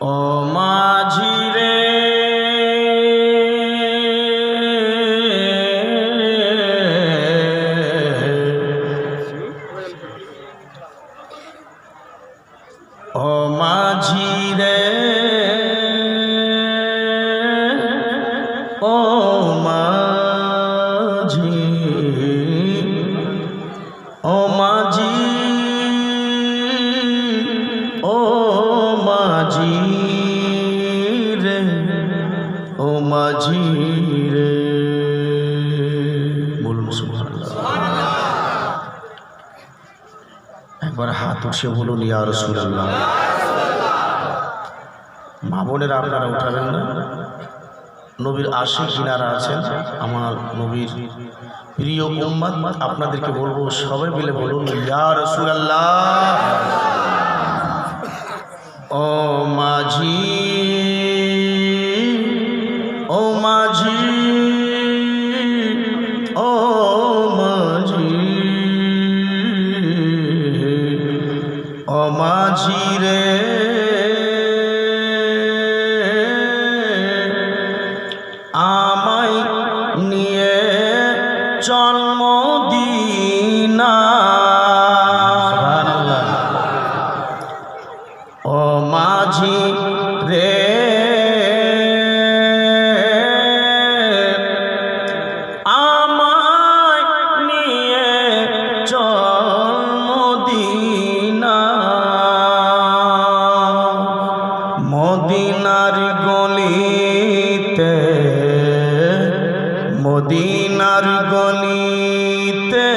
ও মাঝি রে ও মাঝি রে ও মাঝি ও মাঝি ও মাঝি রে ও মাঝি রে বলুন সুবহানাল্লাহ। একবার হাত উঠিয়ে বলুন ইয়া রাসূলুল্লাহ। মা বোনেরা আপনারা উঠাবেন না, নবীর আশিক কিনারা আছেন, আমার নবীর প্রিয় উম্মত, আপনাদেরকে বলবো সবাই মিলে বলুন ইয়া রাসূলুল্লাহ। ও মাঝি ও মাঝি ও মাঝি ও মাঝি রে আমায় নিয়ে চল মদিনা। ও মাঝি রে আমায় নিয়ে চল মদিনা। মদিনার গলিতে মদিনার গলিতে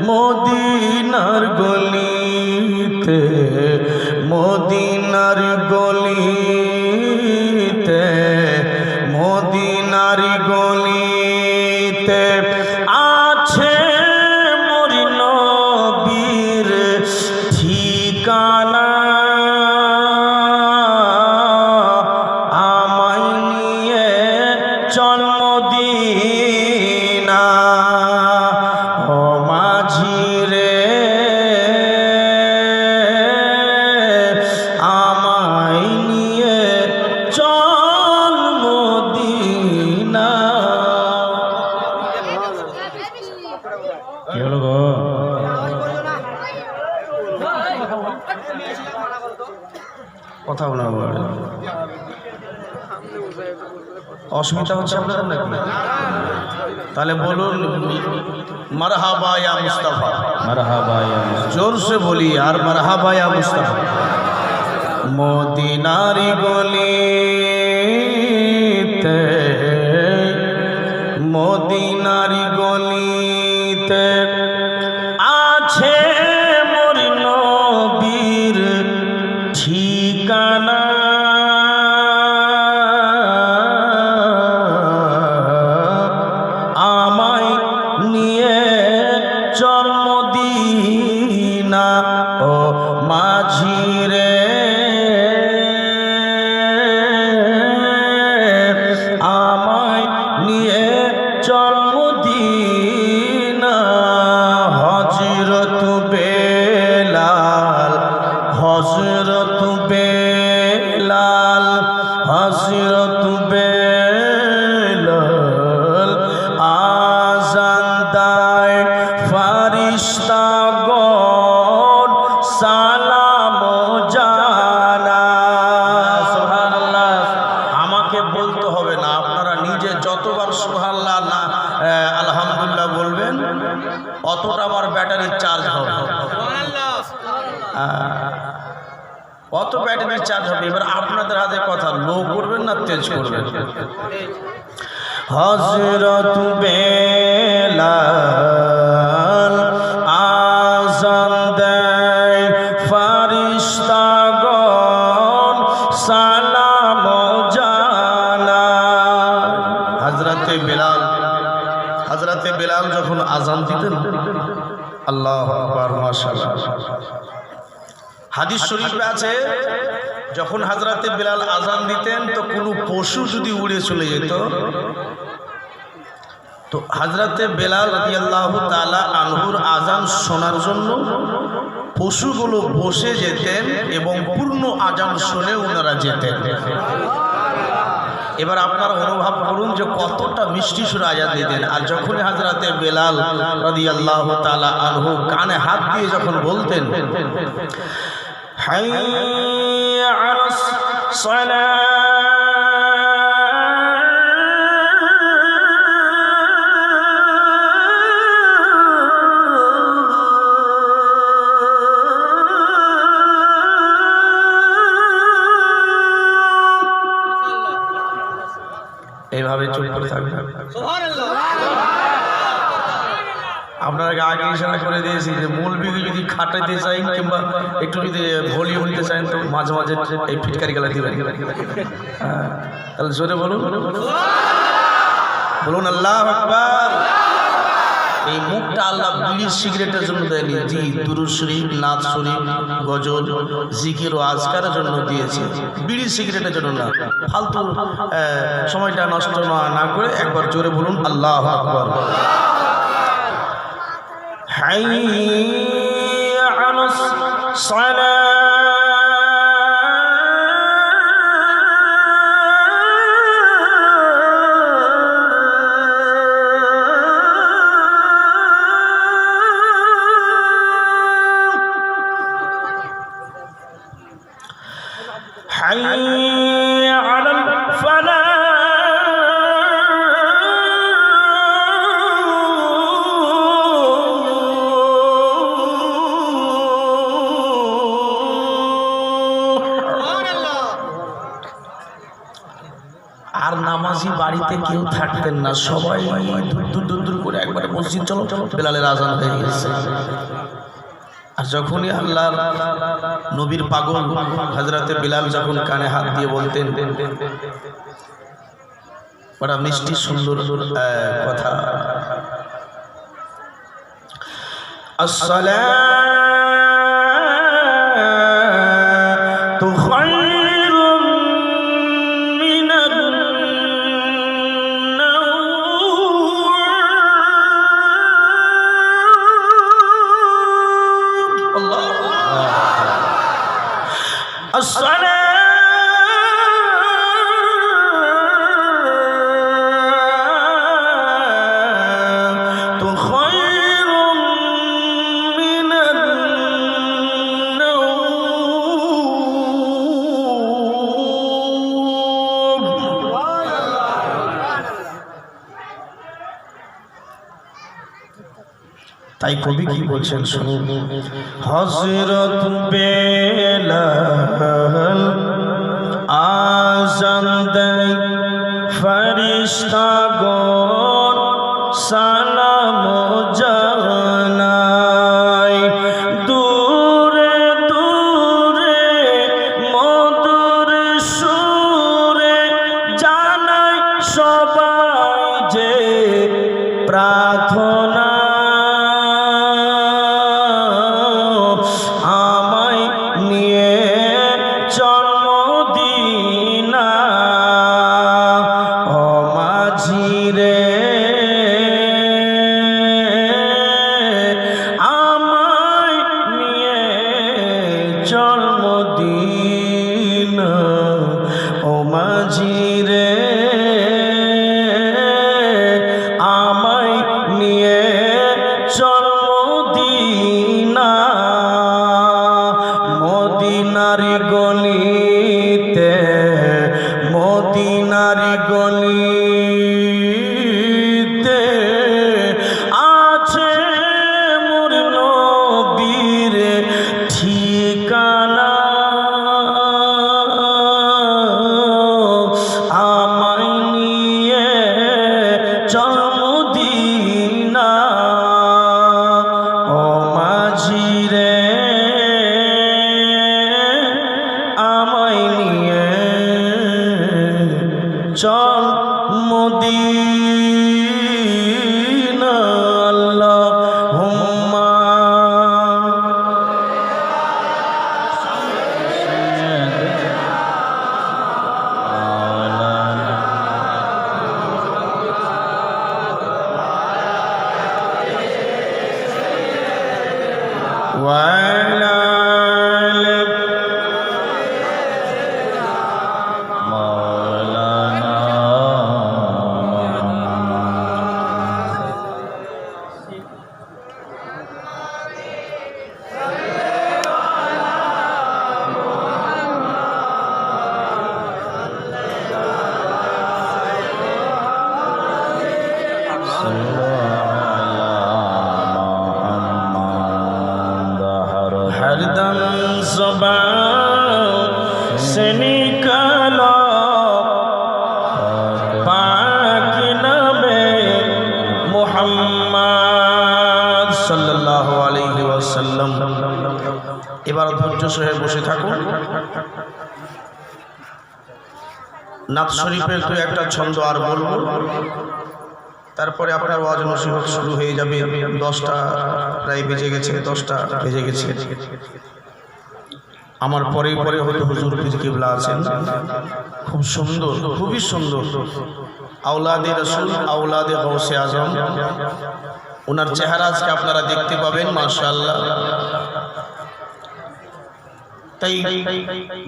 মদিনার গলিতে মদিনার গলিতে মদিনার গলিতে আছে মোর নবীর ঠিকানা। আমায় নিয়ে চল মদিনা। ও মাঝি রে আমায় নিয়ে চল মদিনা। কি হলো গো? কথা বলা অসুবিধা হচ্ছে আপনাদের নাকি? তাহলে বলুন মারহাবা ইয়া মুস্তাফা। মারহাবা ইয়া মুস্তাফা, জোর से বলি আর মারহাবা ইয়া মুস্তাফা। মদিনার গলিতে মদিনার গলিতে আছে মোর নবীর ঠিকানা। আমায় নিয়ে চল মদিনা। ও মাঝি রে আমায় নিয়ে চল মদিনা। হযরত বেলাল হযরত বেলাল হযরত বেলাল আযান দেয় ফারিস্তাগণ সালাম জানায়। সুবহানাল্লাহ। আমাকে বলতে হবে না, আপনারা নিজে যতবার সুবহানাল্লাহ না আলহামদুলিল্লাহ বলবেন অতটা আমার ব্যাটারির চার্জ হবে, অত ব্যাটারির চার্জ হবে। এবার আপনাদের হাতে কথা, লো করবেন না তেজ করবেন। হযরত বেলাল আযান দেয় ফারিস্তাগণ সালাম জানায়। হযরতে বেলাল যখন আযান দিতেন, আল্লাহু আকবার, মাশাআল্লাহ। হাদিস শরীফে আছে যখন হযরতে বেলাল আযান দিতেন তো কোনো পশু যদি উড়ে চলে যেত तो हजरत बेलाल रदियल्लाहु ताला आनहुर आजान शोनार जन्य পশুগুলো বসে যেতেন এবং পূর্ণ আজান শুনে ওনারা যেতেন। এবার আপনারা অনুভব করুন যে কতটা মিষ্টি সুরে আজান দিতেন। আর যখনই হযরতে বেলাল রাদিয়াল্লাহু তাআলা আনহু কানে হাত দিয়ে যখন বলতেন হাইয়া আলাস সালাত, এইভাবে চুপ করে থাকবে। আপনারা আগে ইশারা করে দিয়েছি যে মৌলবীকে যদি খাটাইতে চাই কিংবা একটু যদি ভলিউম দিতে চান তো মাঝে মাঝে এই ফিটকারি গেলা দিবেন। তাহলে জোরে বলুন, বলুন আল্লাহু আকবার। এই মুখটা আল্লাহ বিড়ি সিগারেটের জন্য দেয়নি, জি দুরূদ শরীফ, নাত শরীফ, গজল, জিকির ও আজকারের জন্য দিয়েছে, বিড়ি সিগারেটের জন্য না। ফালতু সময়টা নষ্ট না করে একবার জোরে বলুন আল্লাহু আকবার। হাইয়া আলাস সালাত, حي على الفلاح. আর নামাজি বাড়িতে কেউ থাকতেন না, সবাই দূর দূর দূর করে একবারে মসজিদ চলো, বেলালের আজান হয়ে গেছে। আর যখনই আল্লাহর নবীর পাগল হযরতে বিলাল যখন কানে হাত দিয়ে বলতেন, বড় মিষ্টি সুন্দর কথা, আসসালাতু খায়রুম মিনান তাই কবি কি বলছেন শুনুন, হযরত বেলাল আযান দেয়, ফেরেশতাগণ সালাম জানায়, দূরে দূরে মধুর সুরে জানায় সবাই যে প্রার্থনা, ज़ुबान से निकलो पाक नबी मुहम्मद सल्लल्लाहु अलैहि वसल्लम। এবার ধৈর্য সহে বসে থাকুন। নাত শরীফের তো একটা ছন্দ আর বলবো, তারপরে আপনার ওয়াজ নসিহত শুরু হয়ে যাবে। 10টা প্রায় বেজে গেছে, 10টা বেজে গেছে। আমার পরে পরে হয়তো হুজুর পীর কিবলা আছেন, খুব সুন্দর, খুবই সুন্দর, আওলাদে রাসূল, আওলাদে গাউসে আজম। ওনার চেহারা আজকে আপনারা দেখতে পাবেন, মাশাআল্লাহ। তাই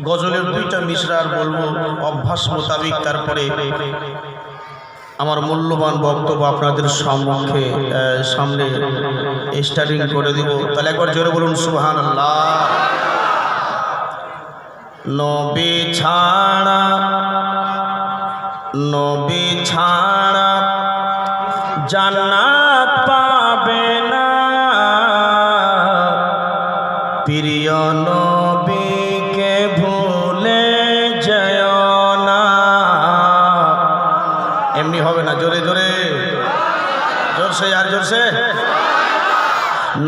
গজলের 2টা মিসরা আর বলবো অভ্যাস মোতাবিক, তারপরে আমার মূল্যবান বক্তব্য আপনাদের সামনে স্টার্টিং করে দিব। তাহলে একবার জোরে বলুন সুবহানাল্লাহ। নবী ছাড়া জান্নাত পাবে না, প্রিয় নবীকে ভুলে যেও না। এমনি হবে না, জোরে জোরে, জোরসে আর জোরসে।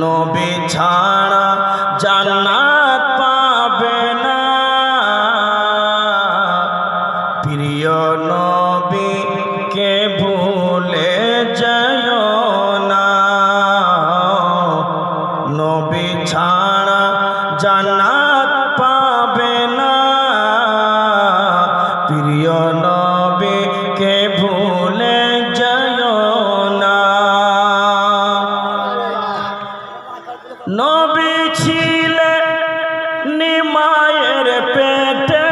নবী ছাড়া জান্নাত পাবে না, প্রিয় নবীকে ভুলে যেও না। নবী ছাড়া জান্নাত পাবে না, প্রিয় নবীকে ভুলে যেও না। নবী ছিলেন মায়ের পেটে,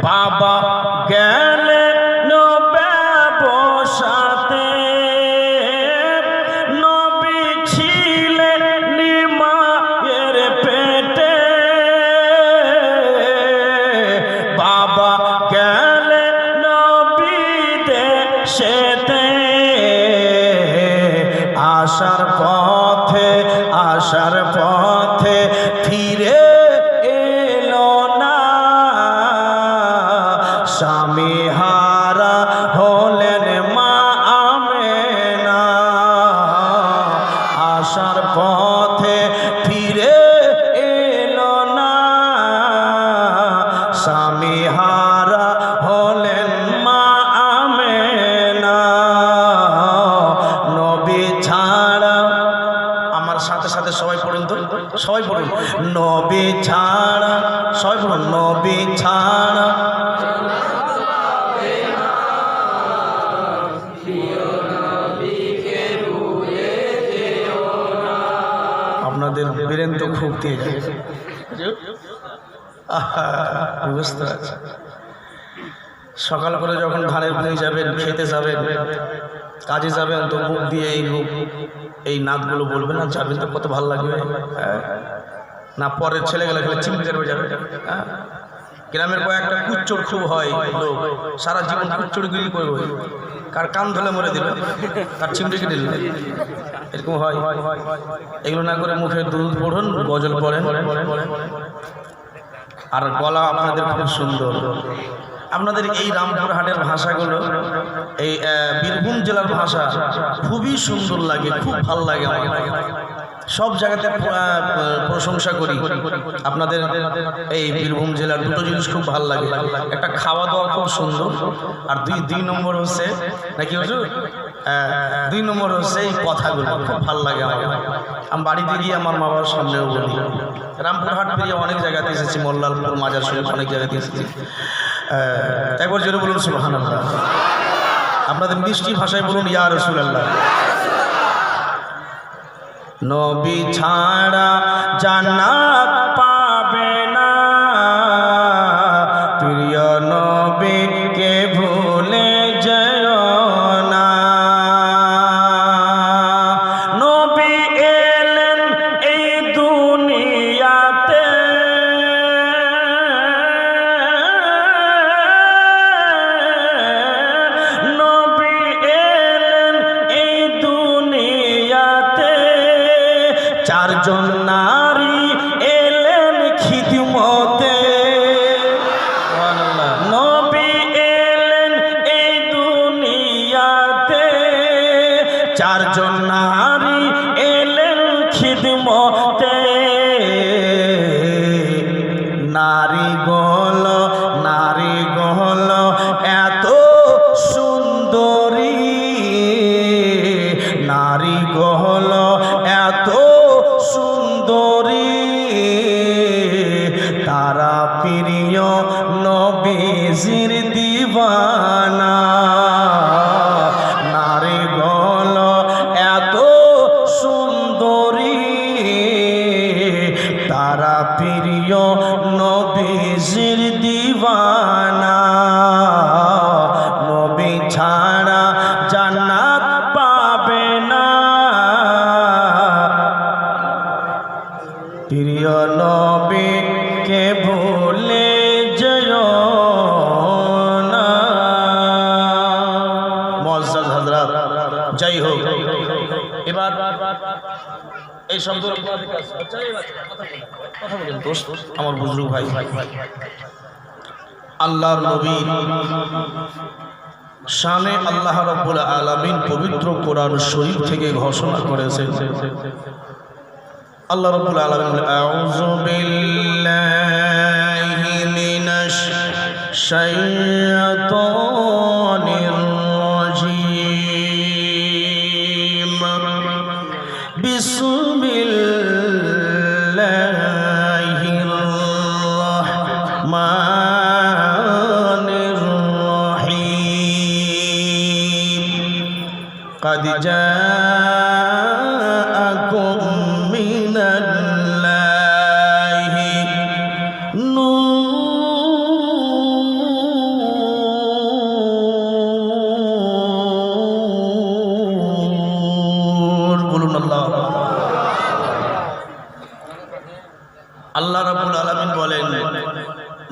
বাবা গেলেন ব্যবসাতে। নবী ছিলেন মায়ের পেটে, বাবা গেলেন বিদেশেতে। আসার পথে ফিরে এলো না, স্বামী হারা হলেন মা আমেনা। আসার পথে ফিরে এলো না, স্বামী হারা হলেন মা আমেনা। নবী ছাড়া, আমার সাথে সাথে সবাই পড়ুন তো, সবাই পড়ুন। নবী ছাড়া, সবাই পড়ুন। নবী ছাড়া আপনাদের বীরেন তো খুব তেজ, বুঝতে পারছি। সকাল করে যখন ধানের ভূমি যাবেন, খেতে যাবেন, কাজে যাবেন, তো মুখ দিয়ে এই নাতগুলো বলবেন না, যাবেন তো কত ভালো লাগবে না। পরের ছেলেগুলো খেলে চিমটে যাবে। গ্রামের কয়েকটা কুচ্চর খুব হয় লোক, সারা জীবন কুচ্চড়গিরি করবে, কার কান ধরে মরে দিল, কার চিমটে কিনে দিল, এরকম হয়। এগুলো না করে মুখে দুধ পড়ুন, গজল পড়েন। আর গলা আপনাদের খুব সুন্দর। আপনাদের এই রামপুরহাটের ভাষাগুলো, এই বীরভূম জেলার ভাষা খুবই সুন্দর লাগে, খুব ভালো লাগে আমার। সব জায়গাতে প্রশংসা করি আপনাদের এই বীরভূম জেলার। 2টো জিনিস খুব ভালো লাগে, একটা খাওয়া দাওয়া খুব সুন্দর, আর দুই নম্বর হচ্ছে নাকি হুজুর, 2 নম্বর হচ্ছে এই কথাগুলো খুব ভালো লাগে আমার। আমি বাড়িতে গিয়ে আমার মা বাবার সামনেও বলি। রামপুরহাট পেরিয়ে অনেক জায়গাতে এসেছি, মোল্লালপুর, মাজার শরীফ, অনেক জায়গাতে এসেছি। একবার জোরে বলুন সুবহানাল্লাহ। আপনাদের মিষ্টি ভাষায় বলুন ইয়া রাসূলুল্লাহ। নবী ছাড়া জান্নাত পাবে না, প্রিয় নবীকে ভুলে যেও না। নবী এলেন এই দুনিয়াতে, নবী এলেন এই দুনিয়াতে। 4 চারজন নারী এলেন খিদমতে, নবী এলেন এই দুনিয়াতে, চারজন নারী এলেন খিদমতে, নারী গল এত সুন্দরী, নারী গল এত সুন্দরী, তারা প্রিয় নবীজির দিওয়ানা, নারী গল এত সুন্দরী, তারা প্রিয় নবীজির দিওয়ানা, নবী ছাড়া জান্নাত পাবে না, প্রিয় নবীকে ভুলে যেও না। মুআজ্জাজ হযরত, যাই হোক, এবার এই শব্দ আমার বুজুর্গ ভাই, আল্লাহর নবী শানে আল্লাহ রাব্বুল আলামিন পবিত্র কোরআন শরীফ থেকে ঘোষণা করেছেন। আল্লাহ রাব্বুল আলামিন আউযু বিল্লাহি মিনাশ শাইতানির রাজীম, বিসমিল্লাহির রাহমানির রাহিম, قد جاءكم من الله নূর, বলুন আল্লাহ। আল্লাহ রাব্বুল আলামিন বলেন,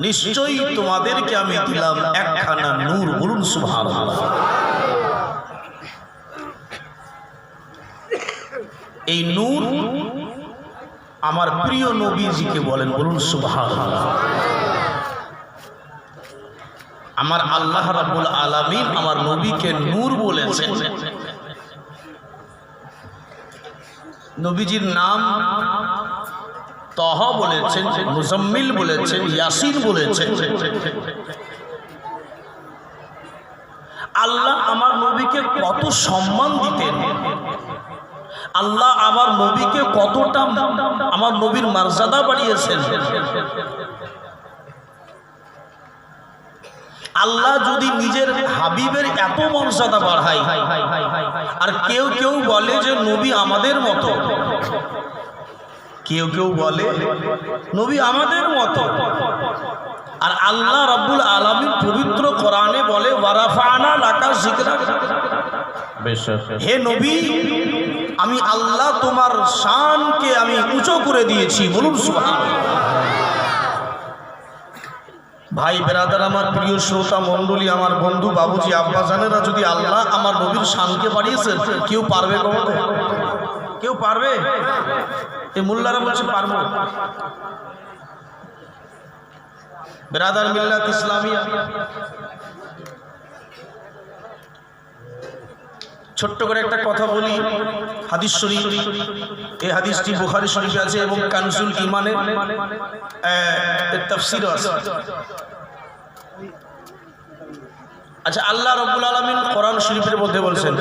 নিশ্চয়ই তোমাদেরকে আমি দিলাম একখানা নূর, বলুন সুবহানাল্লাহ। এই নূর আমার প্রিয় নবীজিকে বলেন, বলুন সুবহানাল্লাহ। আমার আল্লাহ রাব্বুল আলামিন আমার নবীকে নূর বলেছেন। নবীজির নাম তাহা বলেছেন, মুজাম্মিল বলেছেন, ইয়াসিন বলেছেন। আল্লাহ আমার নবীকে কত সম্মান দিতেন, আল্লাহ আমার নবীকে কতটা আমার নবীর মর্যাদা বাড়িয়েছেন। আল্লাহ যদি নিজের হাবিবের এত মর্যাদা বাড়ায়, আর কেউ কেউ বলে যে নবী আমাদের মতো, কেউ কেউ বলে নবী আমাদের মতো, আর আল্লাহ রাব্বুল আলামিন পবিত্র কোরআনে বলে ওয়ারাফানা লাকা যিকরাক, হে নবী আমি আল্লাহ তোমার শানকে আমি উঁচু করে দিয়েছি, বলুন সুবহানাল্লাহ। ভাই বেরাদার, আমার প্রিয় শ্রোতা মণ্ডলী, আমার বন্ধু বাবুজি আব্বাজানেরা, যদি আল্লাহ আমার নবীর শানকে বাড়িয়েছেন, কেউ পারবে কখনো? কেউ পারবে? এই মোল্লারা বলছে পারবো। বেরাদার মিল্লাত ইসলামিয়া, ছোট্ট করে একটা কথা বলি। হাদিস শরীফ, এই হাদিসটি বুখারী শরীফে আছে এবং কানজুল ঈমানের তাফসীরও আছে। আচ্ছা, আল্লাহ রাব্বুল আলামিন কোরআন শরীফের মধ্যে বলছেন,